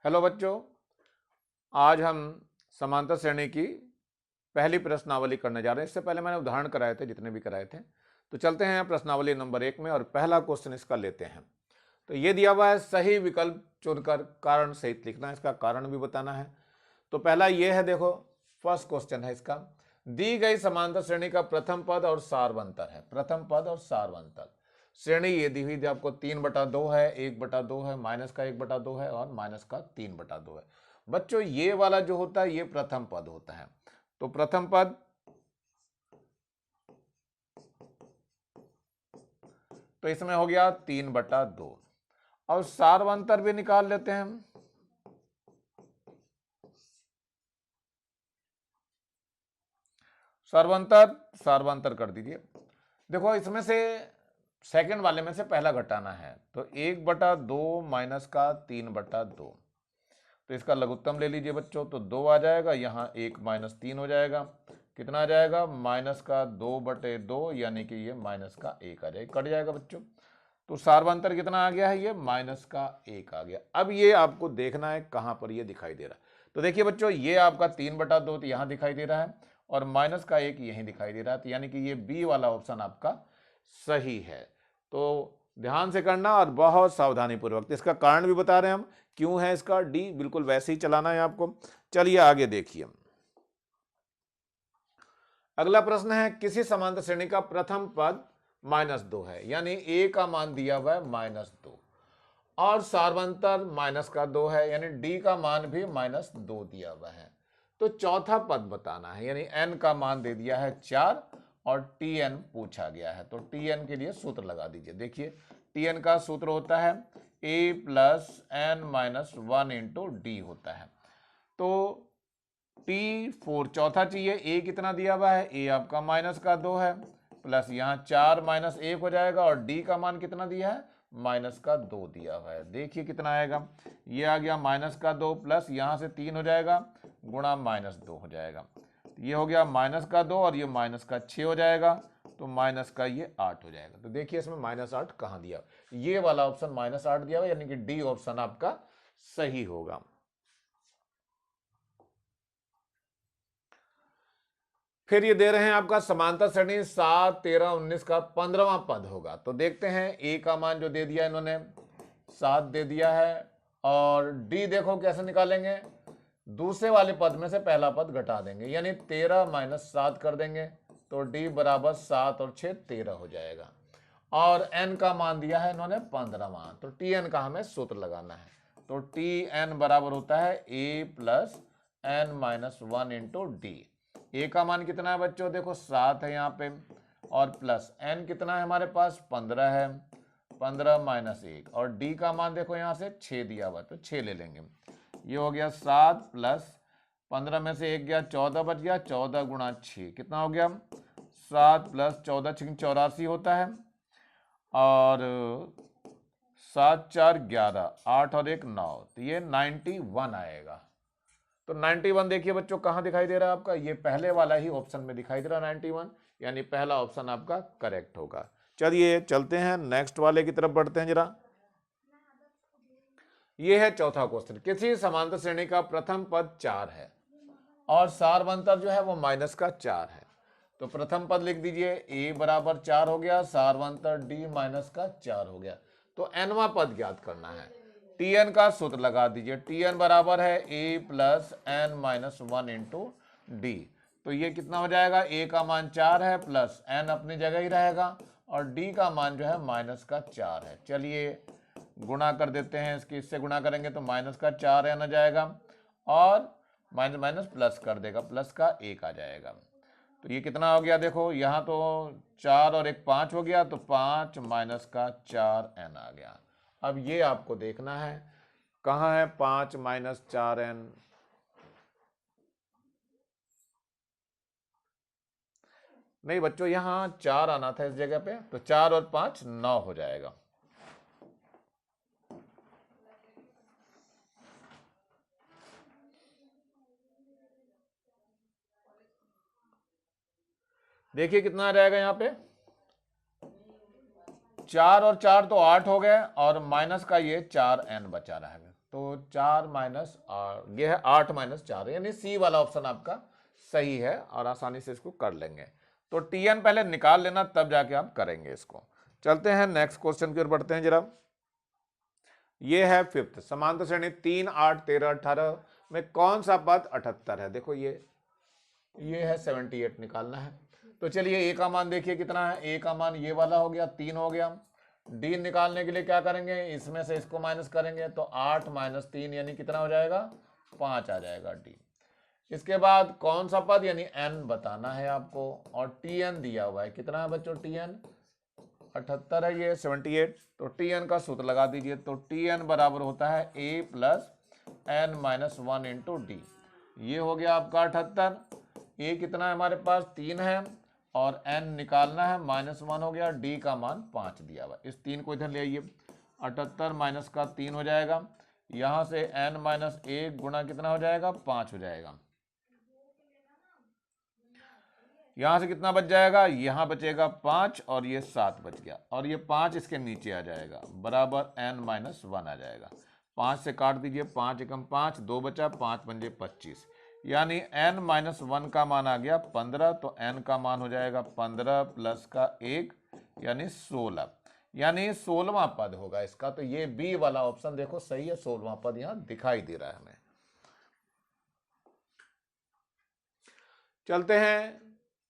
Hello बच्चों, आज हम समांतर श्रेणी की पहली प्रश्नावली करने जा रहे हैं। इससे पहले मैंने उदाहरण कराए थे, जितने भी कराए थे। तो चलते हैं प्रश्नावली नंबर 1 में और पहला क्वेश्चन इसका लेते हैं। तो ये दिया हुआ है, सही विकल्प चुनकर कारण सहित लिखना है, इसका कारण भी बताना है। तो पहला ये है, देखो फर्स्ट क्वेश्चन है इसका। दी गई समांतर श्रेणी का प्रथम पद और सारवंतर है। प्रथम पद और सारवंतर श्रेणी ये दी हुई आपको 3/2 है, 1/2 है, माइनस का 1/2 है और माइनस का 3/2 है। बच्चों ये वाला जो होता है ये प्रथम पद होता है। तो प्रथम पद तो इसमें हो गया 3/2 और सारवंतर भी निकाल लेते हैं हम। सारवंतर कर दीजिए। देखो इसमें से सेकंड वाले में से पहला घटाना है, तो 1/2 माइनस का 3/2, तो इसका लघुत्तम ले लीजिए बच्चों। तो 2 आ जाएगा, यहाँ 1 माइनस 3 हो जाएगा। कितना आ जाएगा? माइनस का 2/2, यानी कि ये माइनस का 1 आ जाएगा, कट जाएगा बच्चों। तो सारवंतर कितना आ गया है? ये माइनस का 1 आ गया। अब ये आपको देखना है कहाँ पर ये दिखाई दे रहा है। तो देखिए बच्चों, ये आपका 3/2 तो यहाँ दिखाई दे रहा है और माइनस का 1 यहीं दिखाई दे रहा है, तो यानी कि ये बी वाला ऑप्शन आपका सही है। तो ध्यान से करना और बहुत सावधानी पूर्वक। इसका कारण भी बता रहे हैं हम, क्यों है इसका डी, बिल्कुल वैसे ही चलाना है आपको। चलिए आगे देखिए। अगला प्रश्न है, किसी समांतर श्रेणी का प्रथम पद -2 है, यानी ए का मान दिया हुआ है -2 और सारवंतर -2 है, यानी डी का मान भी -2 दिया हुआ है। तो चौथा पद बताना है, यानी एन का मान दे दिया है 4 और टी एन पूछा गया है। तो टी एन के लिए सूत्र लगा दीजिए। देखिए टी एन का सूत्र होता है A plus N minus 1 into D होता है। तो T4 चौथा चाहिए। ए कितना दिया हुआ है? ए आपका -2 है, प्लस यहाँ 4 माइनस 1 हो जाएगा और डी का मान कितना दिया है? -2 दिया हुआ है। देखिए कितना आएगा, ये आ गया -2 प्लस यहाँ से 3 हो जाएगा गुणा -2 हो जाएगा। ये हो गया -2 और ये -6 हो जाएगा, तो माइनस का ये 8 हो जाएगा। तो देखिए इसमें -8 कहाँ दिया? ये वाला ऑप्शन -8 दिया हुआ, यानी कि डी ऑप्शन आपका सही होगा। फिर ये दे रहे हैं आपका समांतर श्रेणी 7, 13, 19 का 15वां पद होगा। तो देखते हैं, ए का मान जो दे दिया इन्होंने 7 दे दिया है और डी देखो कैसे निकालेंगे। दूसरे वाले पद में से पहला पद घटा देंगे, यानी 13 माइनस 7 कर देंगे, तो डी बराबर 7 और 6 13 हो जाएगा। और एन का मान दिया है इन्होंने 15वां, तो टी एन का हमें सूत्र लगाना है। तो टी एन बराबर होता है A plus N minus 1 into D. A का मान कितना है बच्चों? देखो 7 है यहाँ पे, और प्लस एन कितना है हमारे पास? 15 है, 15 माइनस 1, और डी का मान देखो यहाँ से 6 दिया हुआ, तो 6 ले लेंगे। ये हो गया 7 प्लस 15 में से 1 गया, 14 बच गया, 14 गुणा 6 कितना हो गया? 7 प्लस 14 6 84 होता है, और 7 4 11, 8 और 1 9, तो ये 91 आएगा। तो 91 देखिए बच्चों कहाँ दिखाई दे रहा है आपका? ये पहले वाला ही ऑप्शन में दिखाई दे रहा है 91, यानी पहला ऑप्शन आपका करेक्ट होगा। चलिए चलते हैं नेक्स्ट वाले की तरफ बढ़ते हैं जरा। ये है चौथा क्वेश्चन। किसी समांतर श्रेणी का प्रथम पद 4 है और सारवंतर जो है वो -4 है। तो प्रथम पद लिख दीजिए, a बराबर 4 हो गया, सारवंतर d -4 हो गया। तो nवां पद ज्ञात करना है। tn का सूत्र लगा दीजिए, tn बराबर है a plus N minus 1 into d. तो ये कितना हो जाएगा? a का मान 4 है, प्लस n अपनी जगह ही रहेगा, और d का मान जो है -4 है। चलिए गुणा कर देते हैं, इसकी इससे गुणा करेंगे तो -4 n आ जाएगा, और माइनस माइनस प्लस कर देगा, प्लस का 1 आ जाएगा। तो ये कितना हो गया? देखो यहाँ तो 4 और 1 5 हो गया, तो 5 -4 n आ गया। अब ये आपको देखना है कहाँ है 5 -4 n। नहीं बच्चों, यहाँ 4 आना था इस जगह पे, तो 4 और 5 9 हो जाएगा। देखिए कितना आ जाएगा यहाँ पे? 4 और 4 तो 8 हो गए, और माइनस का ये 4 n बचा रहा है। तो 4 माइनस, ये है 8 माइनस 4, यानी सी वाला ऑप्शन आपका सही है और आसानी से इसको कर लेंगे। तो टीएन पहले निकाल लेना तब जाके आप करेंगे इसको। चलते हैं नेक्स्ट क्वेश्चन की ओर बढ़ते हैं जरा। ये है फिफ्थ, समांतर श्रेणी 3, 8, 13, 18 में कौन सा पद 78 है। देखो ये है 78 निकालना है। तो चलिए ए का मान देखिए कितना है, ए का मान ये वाला हो गया 3 हो गया। डी निकालने के लिए क्या करेंगे, इसमें से इसको माइनस करेंगे तो 8 माइनस 3 यानी कितना हो जाएगा, 5 आ जाएगा डी। इसके बाद कौन सा पद यानी एन बताना है आपको, और टी एन दिया हुआ है, कितना है बच्चों टी एन 78 है, ये 78। तो टी एन का सूत्र लगा दीजिए, तो टी एन बराबर होता है A plus N minus 1 into D. ये हो गया आपका 78। ए कितना है हमारे पास 3 है और एन निकालना है -1 हो गया, डी का मान 5 दिया हुआ। इस 3 को इधर ले आइए, 78 माइनस का 3 हो जाएगा, यहाँ से एन माइनस 1 गुणा कितना हो जाएगा 5 हो जाएगा। यहाँ से कितना बच जाएगा, यहाँ बचेगा 5 और ये 7 बच गया, और ये 5 इसके नीचे आ जाएगा बराबर एन माइनस 1 आ जाएगा। 5 से काट दीजिए, 5 एकम 5, 2 बचा, 5 पंजे 25, यानी n माइनस 1 का मान आ गया 15। तो n का मान हो जाएगा 15 प्लस का 1 यानी 16, यानी 16वां पद होगा इसका। तो ये बी वाला ऑप्शन देखो सही है, 16वां पद यहाँ दिखाई दे रहा है हमें। चलते हैं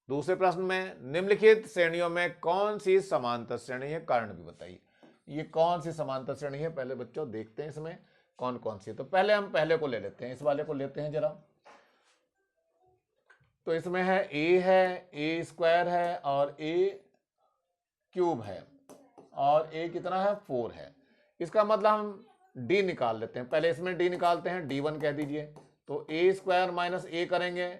दूसरे प्रश्न में, निम्नलिखित श्रेणियों में कौन सी समांतर श्रेणी है, कारण भी बताइए। ये कौन सी समांतर श्रेणी है, पहले बच्चों देखते हैं इसमें कौन कौन सी है। तो पहले हम पहले को ले लेते हैं, इस वाले को लेते हैं जरा। तो इसमें है ए स्क्वायर है और ए क्यूब है, और ए कितना है 4 है। इसका मतलब हम डी निकाल लेते हैं, पहले इसमें डी निकालते हैं, D1 कह दीजिए। तो ए स्क्वायर माइनस ए करेंगे,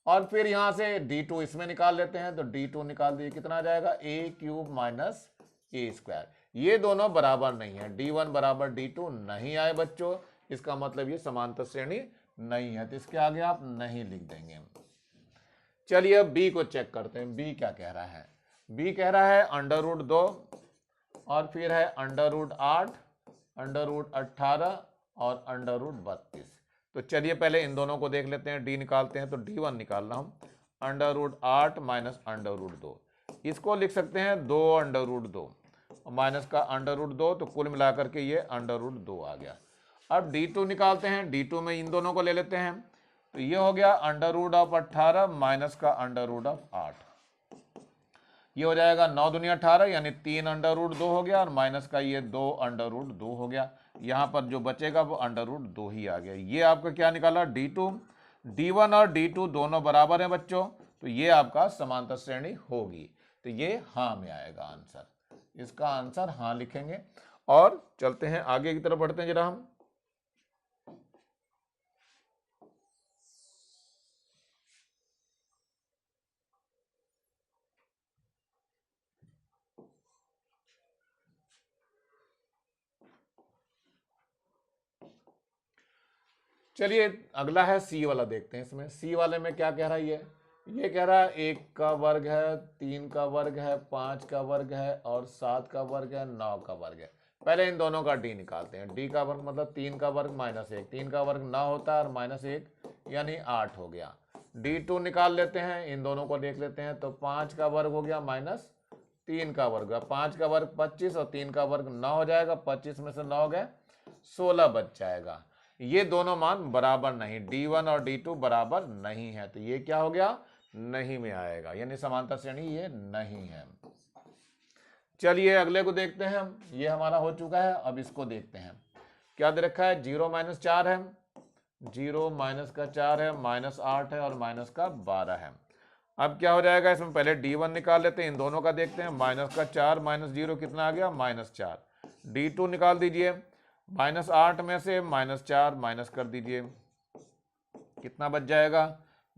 और फिर यहां से D2 इसमें निकाल लेते हैं, तो D2 निकाल दीजिए, कितना आ जाएगा ए क्यूब माइनस ए स्क्वायर। ये दोनों बराबर नहीं है, D1 बराबर D2 नहीं आए बच्चों, इसका मतलब ये समांतर श्रेणी नहीं है, तो इसके आगे आप नहीं लिख देंगे। चलिए अब बी को चेक करते हैं, बी क्या कह रहा है। बी कह रहा है √2 और फिर है √8, √18 और √32। तो चलिए पहले इन दोनों को देख लेते हैं, डी निकालते हैं। तो D1 निकाल रहा हूं, √8 माइनस √2, इसको लिख सकते हैं 2√2 माइनस का √2, तो कुल मिलाकर के ये √2 आ गया। अब D2 निकालते हैं, D2 में इन दोनों को ले लेते हैं, तो ये हो गया √18 माइनस का √8, ये हो जाएगा 9 दूनी 18 यानी 3√2 हो गया, और माइनस का ये 2√2 हो गया। यहाँ पर जो बचेगा वो √2 ही आ गया। ये आपका क्या निकाला D2। D1 और D2 दोनों बराबर हैं बच्चों, तो ये आपका समांतर श्रेणी होगी। तो ये हाँ में आएगा आंसर, इसका आंसर हाँ लिखेंगे। और चलते हैं आगे की तरफ बढ़ते हैं जरा हम। चलिए अगला है सी वाला, देखते हैं इसमें सी वाले में क्या कह रहा है। ये कह रहा है 1 का वर्ग है, 3 का वर्ग है, 5 का वर्ग है और 7 का वर्ग है, 9 का वर्ग है। पहले इन दोनों का डी निकालते हैं। डी का वर्ग मतलब 3 का वर्ग माइनस 1, 3 का वर्ग 9 होता है और माइनस 1 यानी 8 हो गया। D2 निकाल लेते हैं, इन दोनों को देख लेते हैं। तो 5 का वर्ग हो गया माइनस 3 का वर्ग, 5 का वर्ग 25 और 3 का वर्ग 9 हो जाएगा, 25 में से 9 गए 16 बच जाएगा। ये दोनों मान बराबर नहीं, D1 और D2 बराबर नहीं है, तो ये क्या हो गया नहीं में आएगा, यानी समांतर श्रेणी ये नहीं है। चलिए अगले को देखते हैं हम, ये हमारा हो चुका है। अब इसको देखते हैं, क्या दे रखा है 0 माइनस 4 है, 0 माइनस का 4 है, -8 है और माइनस का 12 है। अब क्या हो जाएगा, इसमें पहले D1 निकाल लेते हैं, इन दोनों का देखते हैं। माइनस का 4 माइनस 0 कितना आ गया -4। D2 निकाल दीजिए, -8 में से -4 माइनस कर दीजिए, कितना बच जाएगा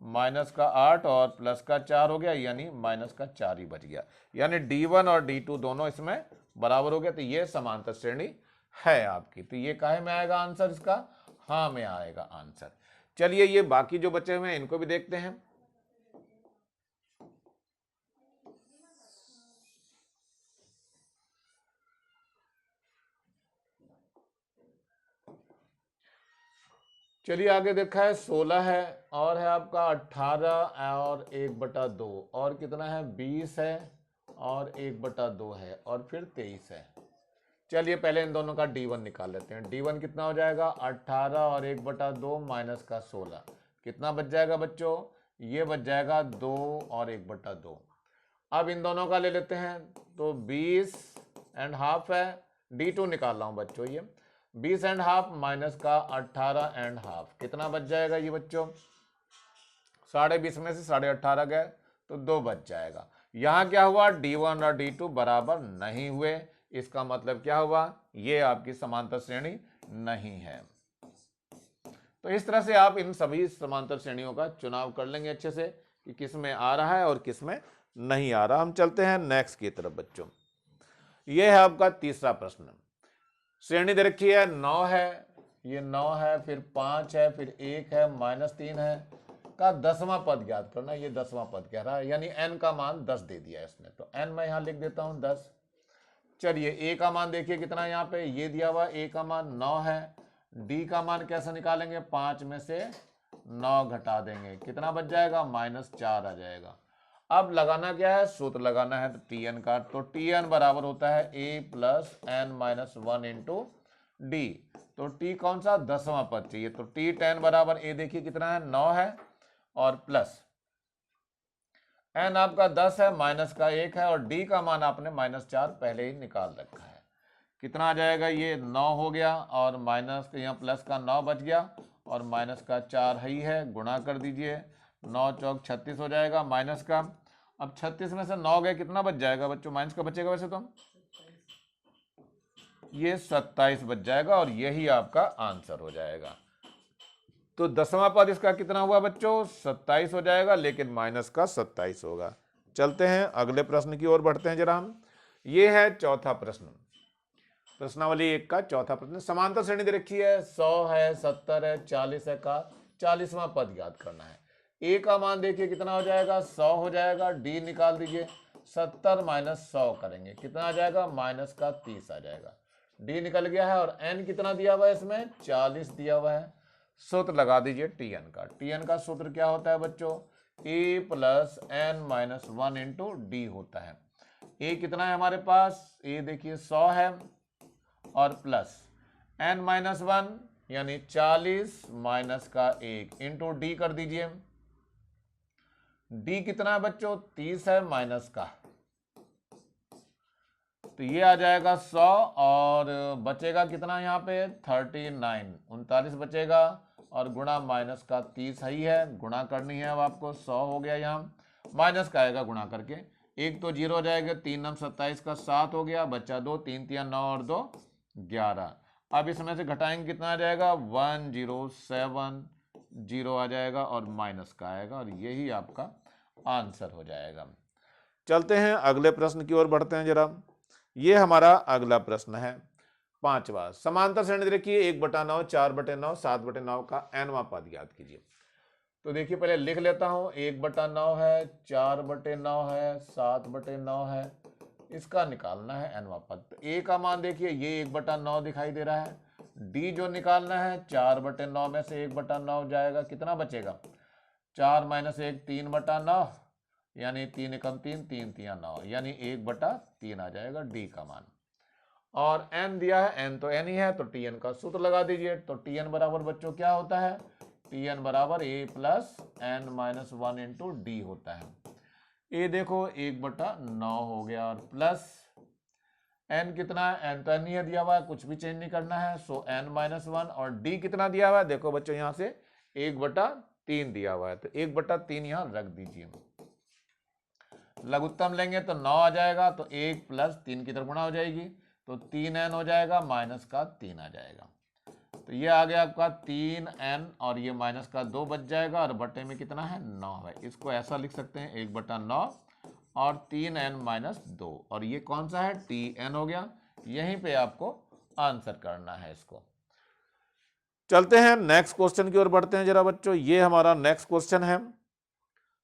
माइनस का 8 और प्लस का 4 हो गया, यानी माइनस का 4 ही बच गया। यानी D1 और D2 दोनों इसमें बराबर हो गया, तो ये समांतर श्रेणी है आपकी। तो ये काहे में आएगा आंसर इसका, हाँ में आएगा आंसर। चलिए ये बाकी जो बचे हुए हैं इनको भी देखते हैं। चलिए आगे देखा है 16 है और है आपका 18 और 1/2 और कितना है 20 है और 1/2 है और फिर 23 है। चलिए पहले इन दोनों का D1 निकाल लेते हैं। D1 कितना हो जाएगा 18 और 1/2 माइनस का 16 कितना बच जाएगा बच्चों, ये बच जाएगा 2 और 1/2। अब इन दोनों का ले लेते हैं तो 20 एंड हाफ है, D2 निकाल रहा हूं बच्चों, ये 20 एंड हाफ माइनस का 18 एंड हाफ कितना बच जाएगा ये बच्चों, 20.5 में से 18.5 गए तो 2 बच जाएगा। यहाँ क्या हुआ D1 और D2 बराबर नहीं हुए, इसका मतलब क्या हुआ, ये आपकी समांतर श्रेणी नहीं है। तो इस तरह से आप इन सभी समांतर श्रेणियों का चुनाव कर लेंगे अच्छे से कि किस में आ रहा है और किस में नहीं आ रहा। हम चलते हैं नेक्स्ट की तरफ बच्चों। यह है आपका तीसरा प्रश्न। श्रेणी दे रखी है 9 है, ये 9 है, फिर 5 है, फिर 1 है, -3 है का 10वां पद ज्ञात करना। ये 10वां पद कह रहा है, यानी n का मान 10 दे दिया है इसने, तो n मैं यहां लिख देता हूं 10। चलिए a का मान देखिए कितना, यहाँ पे ये दिया हुआ a का मान 9 है। d का मान कैसे निकालेंगे, 5 में से 9 घटा देंगे, कितना बच जाएगा -4 आ जाएगा। अब लगाना क्या है, सूत्र लगाना है तो Tn का, तो Tn बराबर होता है a plus n-1 into d. तो t कौन सा 10वां पद चाहिए, तो T10 बराबर a देखिए कितना है 9 है और प्लस n आपका 10 है, माइनस का 1 है और d का मान आपने -4 पहले ही निकाल रखा है। कितना आ जाएगा, ये 9 हो गया और माइनस यहाँ प्लस का 9 बच गया और माइनस का 4 ही है, गुणा कर दीजिए, 9 चौक 36 हो जाएगा माइनस का। अब 36 में से 9 गए कितना बच जाएगा बच्चों, माइनस का बचेगा वैसे तो, ये 27 बच जाएगा और यही आपका आंसर हो जाएगा। तो 10वां पद इसका कितना हुआ बच्चों, 27 हो जाएगा, लेकिन माइनस का 27 होगा। चलते हैं अगले प्रश्न की ओर बढ़ते हैं जरा हम। ये है चौथा प्रश्न, प्रश्नावली 1 का चौथा प्रश्न। समांतर श्रेणी दे रखी है 100 है, 70 है, 40 है का 40वां पद ज्ञात करना है। ए का मान देखिए कितना हो जाएगा, 100 हो जाएगा, डी निकाल दीजिए, 70 माइनस 100 करेंगे, कितना आ जाएगा -30 आ जाएगा। डी निकल गया है और एन कितना दिया हुआ है इसमें, 40 दिया हुआ है। सूत्र लगा दीजिए Tn का। Tn का सूत्र क्या होता है बच्चों, a plus n-1 into D होता है। a कितना है हमारे पास, a देखिए 100 है और प्लस n-1 यानी 40 माइनस का 1 इंटू डी कर दीजिए। डी कितना है बच्चों, 30 है माइनस का, तो ये आ जाएगा 100 और बचेगा कितना यहाँ पे 39, 39 बचेगा और गुणा माइनस का 30 ही है, गुणा करनी है अब आपको, 100 हो गया, यहाँ माइनस का आएगा गुणा करके, एक तो 0 हो जाएगा, 3 9 27 का 7 हो गया, बच्चा 2, 3 3 9 और 2 11। अब इसमें से घटाएंगे कितना आ जाएगा 1070 आ जाएगा और माइनस का आएगा और यही आपका आंसर हो जाएगा। चलते हैं अगले प्रश्न की ओर बढ़ते हैं जरा। ये हमारा अगला प्रश्न है पांचवा। समांतर श्रेणी देखिए 1/9, 4/9, 7/9 का nवां पद ज्ञात कीजिए। तो देखिए पहले लिख लेता हूं, 1/9 है, 4/9 है, 7/9 है, इसका निकालना है nवां पद। तो a का मान देखिए ये 1/9 दिखाई दे रहा है, d जो निकालना है 4/9 में से 1/9 जाएगा, कितना बचेगा 4 माइनस 1 3/9 यानी 3 एकम 3, 3 3 9 यानी 1/3 आ जाएगा डी का मान। और n दिया है, n तो n ही है, तो Tn का सूत्र लगा दीजिए। तो Tn बराबर बच्चों क्या होता है, Tn बराबर a plus n-1 into D होता है। a देखो 1/9 हो गया और प्लस n कितना है, n तो n ही है दिया हुआ है, कुछ भी चेंज नहीं करना है, सो n-1 और d कितना दिया हुआ है, देखो बच्चों यहाँ से 1/3 दिया हुआ है, तो 1/3 यहाँ रख दीजिए। लघुत्तम लेंगे तो 9 आ जाएगा, तो 1 प्लस 3 की तरफ गुणा हो जाएगी, तो 3n हो जाएगा, माइनस का 3 आ जाएगा। तो ये आ गया आपका 3n और ये माइनस का 2 बच जाएगा और बटे में कितना है 9 है। इसको ऐसा लिख सकते हैं 1/9 और 3n-2 और ये कौन सा है, Tn हो गया। यहीं पे आपको आंसर करना है इसको। चलते हैं नेक्स्ट क्वेश्चन की ओर बढ़ते हैं जरा बच्चों। ये हमारा नेक्स्ट क्वेश्चन है,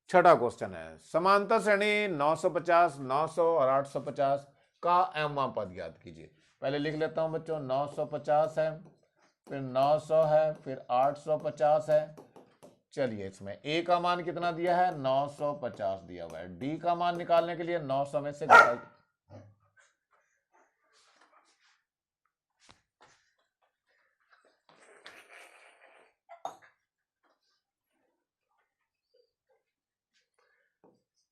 छठा क्वेश्चन है। समांतर श्रेणी 950, 900 और 850 का mवां पद ज्ञात कीजिए। पहले लिख लेता हूं बच्चों, 950 है, फिर 900 है, फिर 850 है। चलिए इसमें ए का मान कितना दिया है, 950 दिया हुआ है। डी का मान निकालने के लिए 900 में से घटाइए,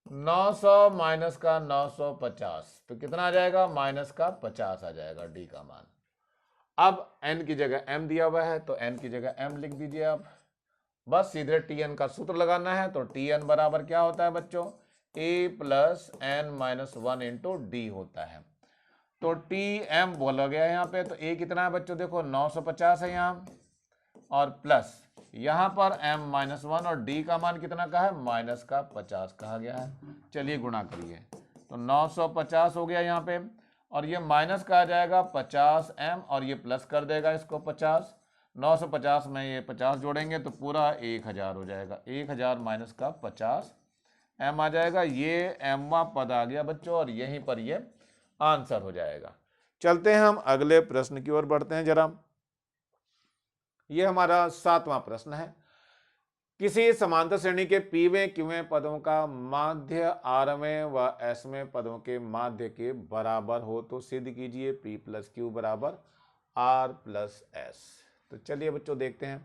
900 माइनस का 950 तो कितना आ जाएगा, माइनस का 50 आ जाएगा डी का मान। अब n की जगह m दिया हुआ है तो n की जगह m लिख दीजिए आप। बस सीधे tn का सूत्र लगाना है, तो tn बराबर क्या होता है बच्चों, a plus n minus 1 into D होता है। तो tm बोला गया यहाँ पे, तो a कितना है बच्चों, देखो 950 है यहाँ, और प्लस यहाँ पर m माइनस 1 और d का मान कितना का है, माइनस का 50 कहा गया है। चलिए गुणा करिए, तो 950 हो गया यहाँ पे, और ये माइनस का आ जाएगा 50m, और ये प्लस कर देगा इसको 50। 950 में ये 50 जोड़ेंगे तो पूरा 1000 हो जाएगा। 1000 माइनस का 50 m आ जाएगा। ये mवां पद आ गया बच्चों, और यहीं पर ये आंसर हो जाएगा। चलते हैं हम अगले प्रश्न की ओर बढ़ते हैं जरा। ये हमारा 7वां प्रश्न है। किसी समांतर श्रेणी के पीवें क्यूवें पदों का माध्य आरवें व एसवें पदों के माध्य के बराबर हो तो सिद्ध कीजिए पी प्लस क्यू बराबर आर प्लस एस। तो चलिए बच्चों देखते हैं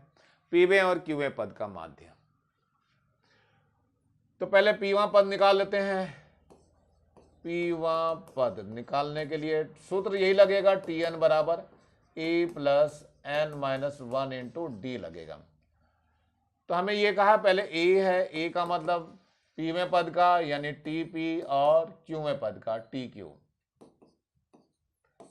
पीवें और क्यूवें पद का माध्य। तो पहले पीवां पद निकाल लेते हैं। पीवां पद निकालने के लिए सूत्र यही लगेगा, टी एन बराबर A plus N minus 1 into D लगेगा। तो हमें ये कहा पहले ए है, ए का मतलब पीवें पद का यानी टी पी, और क्यूवें पद का टी क्यू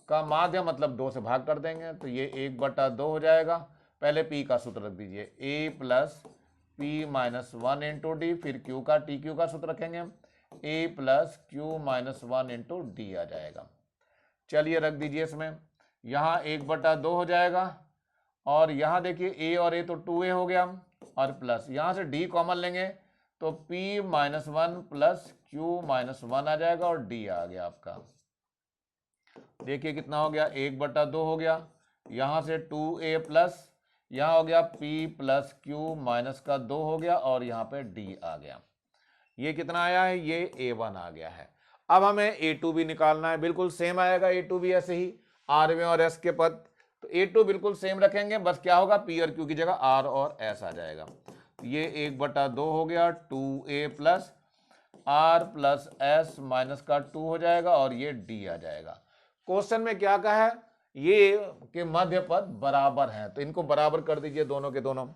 का माध्य मतलब 2 से भाग कर देंगे, तो ये 1/2 हो जाएगा। पहले पी का सूत्र रख दीजिए, A plus P minus 1 into D, फिर क्यू का टी क्यू का सूत्र रखेंगे, A plus Q minus 1 into D आ जाएगा। चलिए रख दीजिए इसमें, यहाँ 1/2 हो जाएगा, और यहाँ देखिए ए और ए तो 2a हो गया, और प्लस यहाँ से d कॉमन लेंगे तो p minus 1 plus q minus 1 आ जाएगा, और d आ गया आपका। देखिए कितना हो गया, 1/2 हो गया, यहाँ से 2a प्लस यहाँ हो गया p प्लस q माइनस का 2 हो गया, और यहाँ पे d आ गया। ये कितना आया है, ये a1 आ गया है। अब हमें a2 भी निकालना है, बिल्कुल सेम आएगा a2 भी ऐसे ही, आरवें और एस के पद। तो a2 बिल्कुल सेम रखेंगे, बस क्या होगा p और q की जगह r और s आ जाएगा। तो ये 1/2 हो गया, 2a plus r plus s minus का 2 हो जाएगा, और ये d आ जाएगा। क्वेश्चन में क्या कहा है, ये के मध्य पद बराबर हैं, तो इनको बराबर कर दीजिए दोनों के दोनों,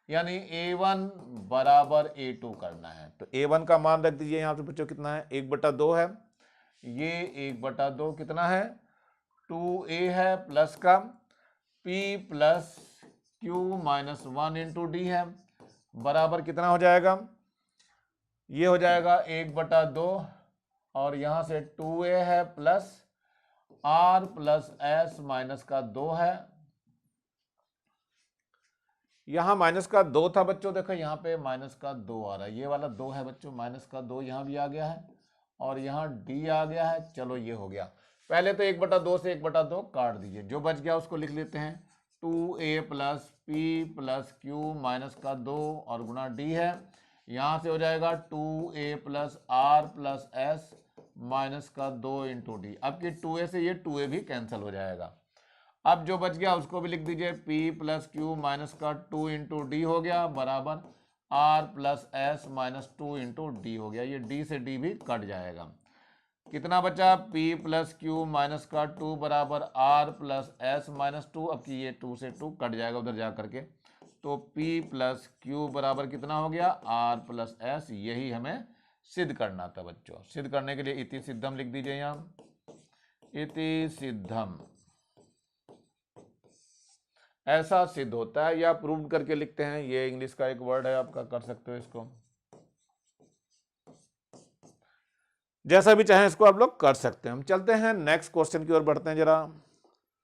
यानी a1 बराबर a2 करना है। तो a1 का मान रख दीजिए यहाँ पे बच्चों, कितना है, 1/2 है, ये 1/2 कितना है, 2a है, प्लस का p plus q minus 1 into D है, बराबर कितना हो जाएगा, ये हो जाएगा 1/2, और यहाँ से 2a है plus r plus s minus का 2 है। यहाँ माइनस का 2 था बच्चों, देखो यहाँ पे माइनस का 2 आ रहा है, ये वाला 2 है बच्चों, माइनस का 2 यहाँ भी आ गया है, और यहाँ d आ गया है। चलो ये हो गया। पहले तो 1/2 से 1/2 काट दीजिए, जो बच गया उसको लिख लेते हैं, 2a plus p plus q minus का 2 और गुणा d है। यहाँ से हो जाएगा 2a plus r plus s minus का 2 इंटू डी। अब कि 2a से ये 2a भी कैंसिल हो जाएगा। अब जो बच गया उसको भी लिख दीजिए, p प्लस क्यू माइनस का 2 इंटू डी हो गया, बराबर r plus s minus 2 into D हो गया। ये d से d भी कट जाएगा। कितना बचा, p प्लस क्यू माइनस का 2 बराबर r प्लस s माइनस 2। अब कि ये 2 से 2 कट जाएगा उधर जा करके, तो p प्लस क्यू बराबर कितना हो गया, r प्लस s। यही हमें सिद्ध करना था बच्चों। सिद्ध करने के लिए इति सिद्धम लिख दीजिए यहाँ, इति सिद्धम, ऐसा सिद्ध होता है, या प्रूव करके लिखते हैं। ये इंग्लिश का एक वर्ड है आपका, कर सकते हो इसको, जैसा भी चाहें इसको आप लोग कर सकते हैं। हम चलते हैं नेक्स्ट क्वेश्चन की ओर बढ़ते हैं जरा।